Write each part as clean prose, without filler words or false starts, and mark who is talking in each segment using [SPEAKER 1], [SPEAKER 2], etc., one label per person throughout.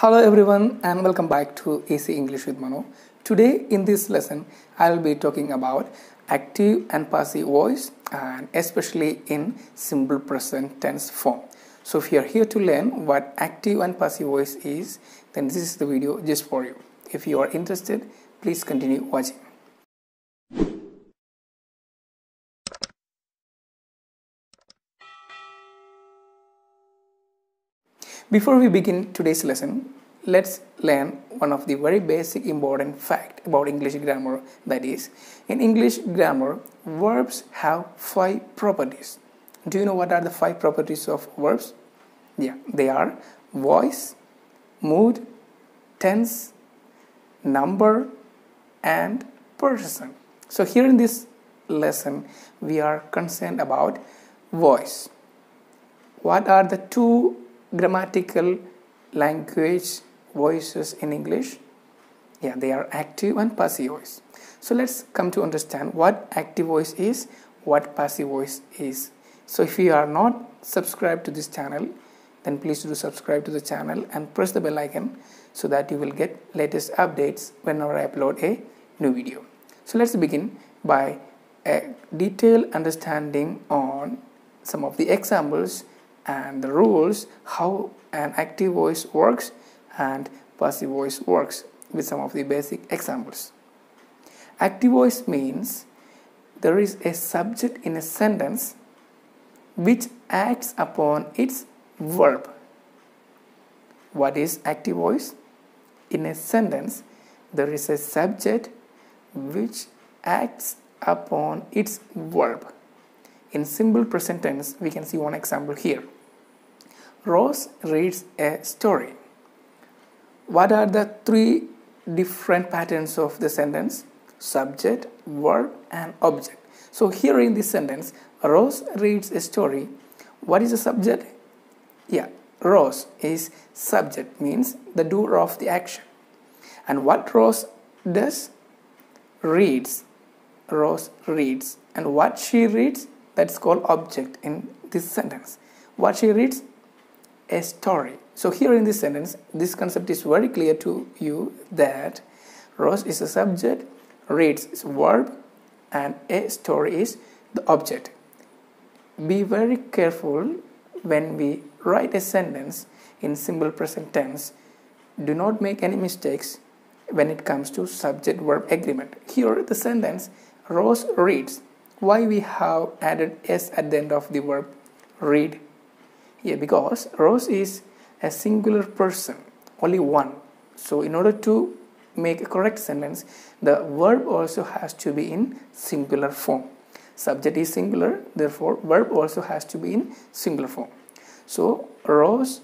[SPEAKER 1] Hello everyone and welcome back to AC English with Mano. Today in this lesson I will be talking about active and passive voice and especially in simple present tense form. So if you are here to learn what active and passive voice is, then this is the video just for you. If you are interested, please continue watching. Before we begin today's lesson, let's learn one of the very basic important fact about English grammar, that is, in English grammar, verbs have 5 properties. Do you know what are the 5 properties of verbs? Yeah, they are voice, mood, tense, number, and person. So here in this lesson, we are concerned about voice. What are the 2 grammatical language voices in English? Yeah, they are active and passive voice. So let's come to understand what active voice is, what passive voice is. So if you are not subscribed to this channel, then please do subscribe to the channel and press the bell icon so that you will get latest updates whenever I upload a new video. So let's begin by a detailed understanding on some of the examples and the rules how an active voice works and passive voice works with some of the basic examples. Active voice means there is a subject in a sentence which acts upon its verb. What is active voice? In a sentence, there is a subject which acts upon its verb. In simple present tense, we can see one example here. Rose reads a story. What are the 3 different patterns of the sentence? Subject, verb, and object. So here in this sentence, Rose reads a story. What is the subject? Yeah, Rose is subject, means the doer of the action. And what Rose does? Reads. Rose reads. And what she reads? That's called object in this sentence. What she reads? A story. So here in this sentence, this concept is very clear to you that Rose is a subject, reads is a verb, and a story is the object. Be very careful when we write a sentence in simple present tense. Do not make any mistakes when it comes to subject-verb agreement. Here the sentence Rose reads. Why we have added s at the end of the verb read? Yeah, because Rose is a singular person, only one. So in order to make a correct sentence, the verb also has to be in singular form. Subject is singular, therefore verb also has to be in singular form. So Rose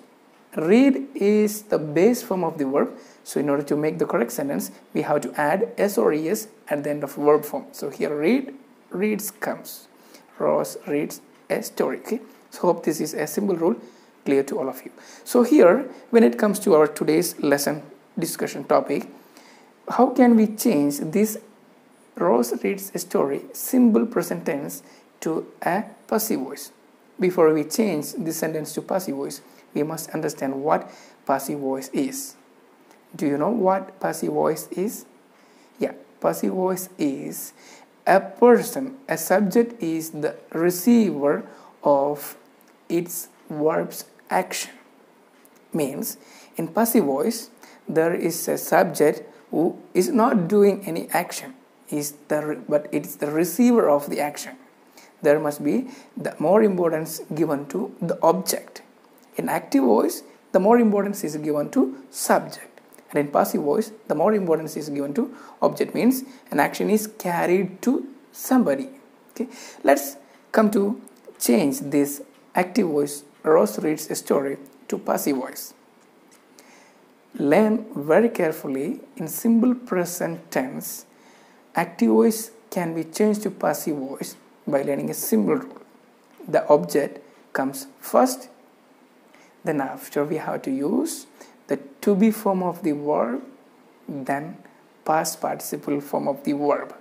[SPEAKER 1] read is the base form of the verb. So in order to make the correct sentence, we have to add s or es at the end of verb form. So here reads comes. Rose reads a story. Okay, so hope this is a simple rule clear to all of you. So here, when it comes to our today's lesson discussion topic, how can we change this Rose reads a story simple present tense to a passive voice? Before we change this sentence to passive voice, we must understand what passive voice is. Do you know what passive voice is? Yeah, passive voice is a person, a subject is the receiver of its verb's action. Means in passive voice, there is a subject who is not doing any action, but it's the receiver of the action. There must be the more importance given to the object. In active voice, the more importance is given to subject. And in passive voice, the more importance is given to object, means an action is carried to somebody. Okay, let's come to change this active voice Rose reads a story to passive voice. Learn very carefully. In simple present tense, active voice can be changed to passive voice by learning a simple rule. The object comes first, then after we have to use the to be form of the verb, then past participle form of the verb.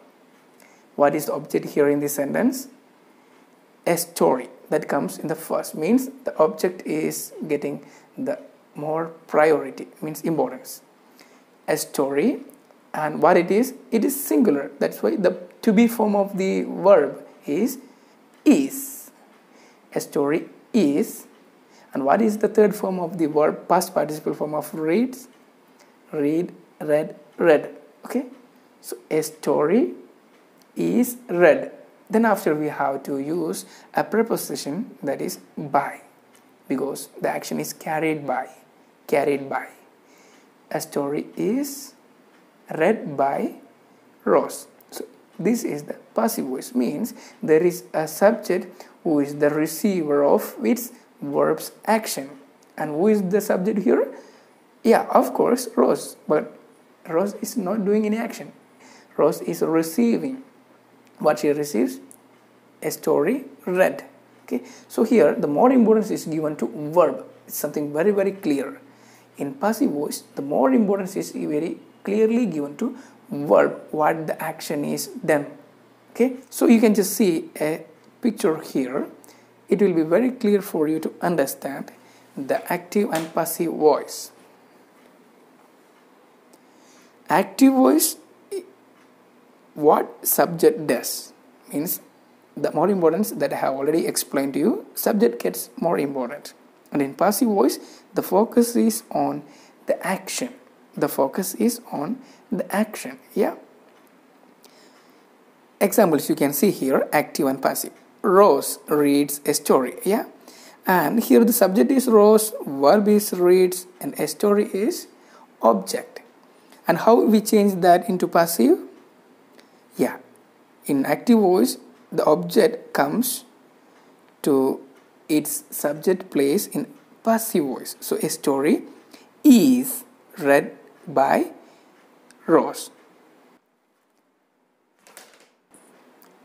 [SPEAKER 1] What is the object here in this sentence? A story. That comes in the first, means the object is getting the more priority, means importance. A story, and what it is singular. That's why the to be form of the verb is. A story is. And what is the third form of the verb? Past participle form of reads. Read, read, read. Okay, so a story is read. Then after we have to use a preposition, that is by, because the action is carried by. A story is read by Rose. So this is the passive voice, means there is a subject who is the receiver of its verb's action. And who is the subject here? Yeah, of course, Rose. But Rose is not doing any action. Rose is receiving. What she receives? A story read. Okay, so here the more importance is given to verb. It's something very, very clear. In passive voice, the more importance is very clearly given to verb, what the action is done. Okay, so you can just see a picture here. It will be very clear for you to understand the active and passive voice. Active voice, what subject does, means the more importance that I have already explained to you, subject gets more important. And in passive voice, the focus is on the action. Yeah. Examples you can see here, active and passive. Rose reads a story. Yeah. And here the subject is Rose, verb is reads, and a story is object. And how we change that into passive? Yeah. In active voice, the object comes to its subject place in passive voice. So a story is read by Rose.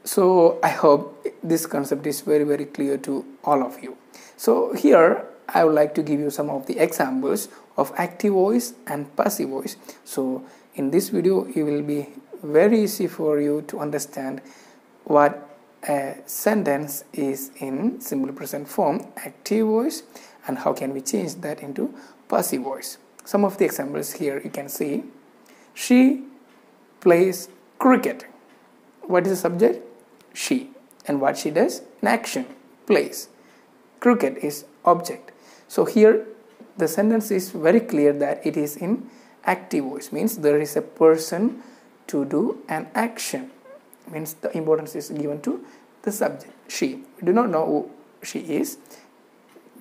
[SPEAKER 1] So I hope this concept is very, very clear to all of you. So here I would like to give you some of the examples of active voice and passive voice. So in this video it will be very easy for you to understand what a sentence is in simple present form, active voice, and how can we change that into passive voice. Some of the examples here you can see. She plays cricket. What is the subject? She. And what she does? An action, plays. Cricket is object. So here the sentence is very clear that it is in active voice, means there is a person to do an action, means the importance is given to the subject, she. We do not know who she is,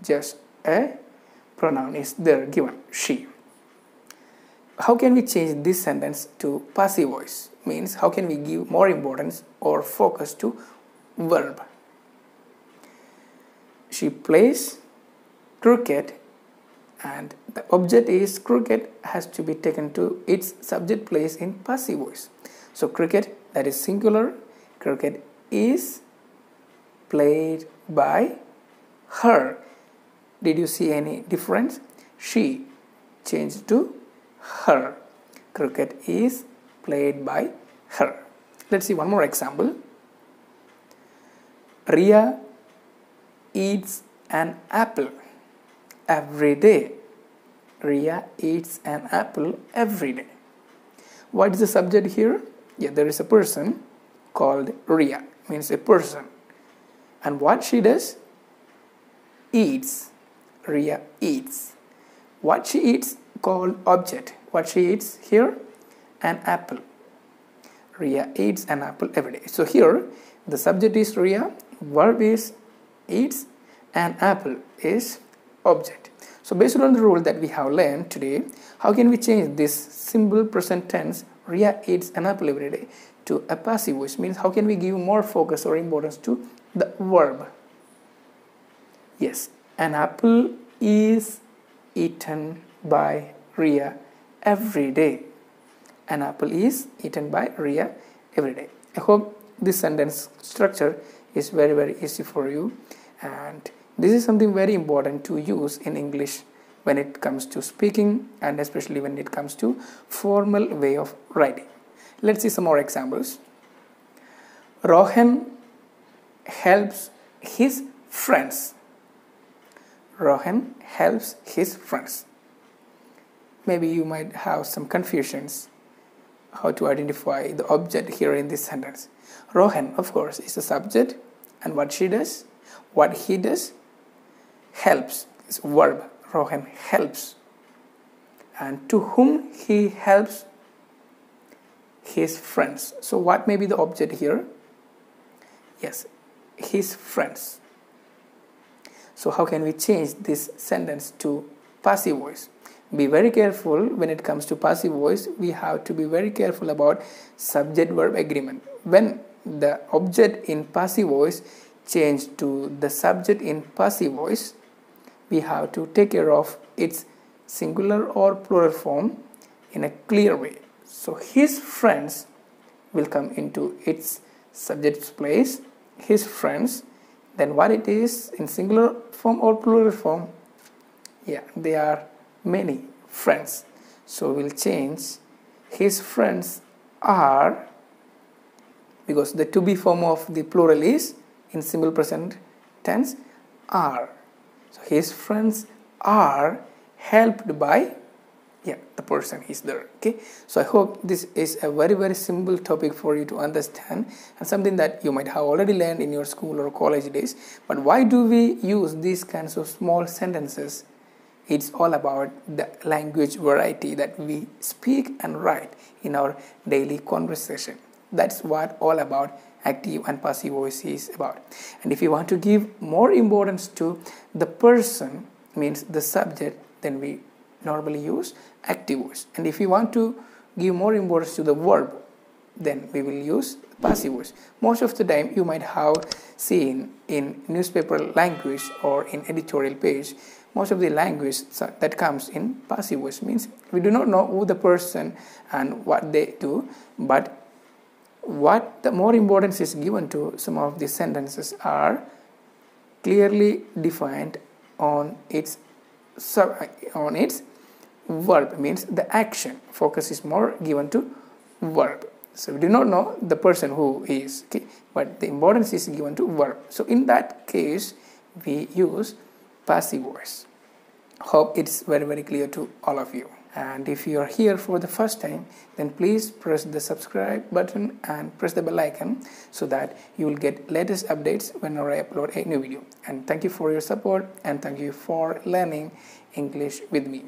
[SPEAKER 1] just a pronoun is there given, she. How can we change this sentence to passive voice? Means how can we give more importance or focus to verb? She plays cricket, and the object is cricket has to be taken to its subject place in passive voice. So cricket, that is singular, cricket is played by her. Did you see any difference? She changed to her. Cricket is played by her. Let's see one more example. Ria eats an apple every day. Ria eats an apple every day. What is the subject here? Yeah, there is a person called Ria, means a person. And what she does? Eats. Ria eats. What she eats called object. What she eats here? An apple. Ria eats an apple every day. So here the subject is Ria, verb is eats, and apple is object. So based on the rule that we have learned today, how can we change this simple present tense Ria eats an apple every day to a passive voice? Means how can we give more focus or importance to the verb? Yes, an apple is eaten by Ria every day. An apple is eaten by Ria every day. I hope this sentence structure is very, very easy for you, and this is something very important to use in English when it comes to speaking, and especially when it comes to formal way of writing. Let's see some more examples. Rohan helps his friends. Rohan helps his friends. maybe you might have some confusions how to identify the object here in this sentence. Rohan, of course, is the subject, and what she does, what he does, helps is verb. Rohan helps. And to whom he helps? His friends. So what may be the object here? Yes, his friends. So how can we change this sentence to passive voice? Be very careful when it comes to passive voice. We have to be very careful about subject-verb agreement. When the object in passive voice change to the subject in passive voice, we have to take care of its singular or plural form in a clear way. So his friends will come into its subject's place. His friends. Then what it is in singular form or plural form? Yeah, they are many friends. So we'll change his friends are, because the to be form of the plural is in simple present tense, are. So his friends are helped by, yeah, the person is there. Okay, so I hope this is a very simple topic for you to understand, and something that you might have already learned in your school or college days. But why do we use these kinds of small sentences? It's all about the language variety that we speak and write in our daily conversation. That's what all about active and passive voice is about. And if you want to give more importance to the person, means the subject, then we normally use active voice. And if you want to give more importance to the verb, then we will use passive voice. Most of the time you might have seen in newspaper language or in editorial page, most of the language that comes in passive voice, means we do not know who the person and what they do, but what the more importance is given to some of the sentences are clearly defined on its verb, means the action. Focus is more given to verb. So we do not know the person who is, okay, but the importance is given to verb. So in that case we use passive voice. Hope it's very clear to all of you. And if you are here for the first time, then please press the subscribe button and press the bell icon so that you will get latest updates whenever I upload a new video. And thank you for your support, and thank you for learning English with me.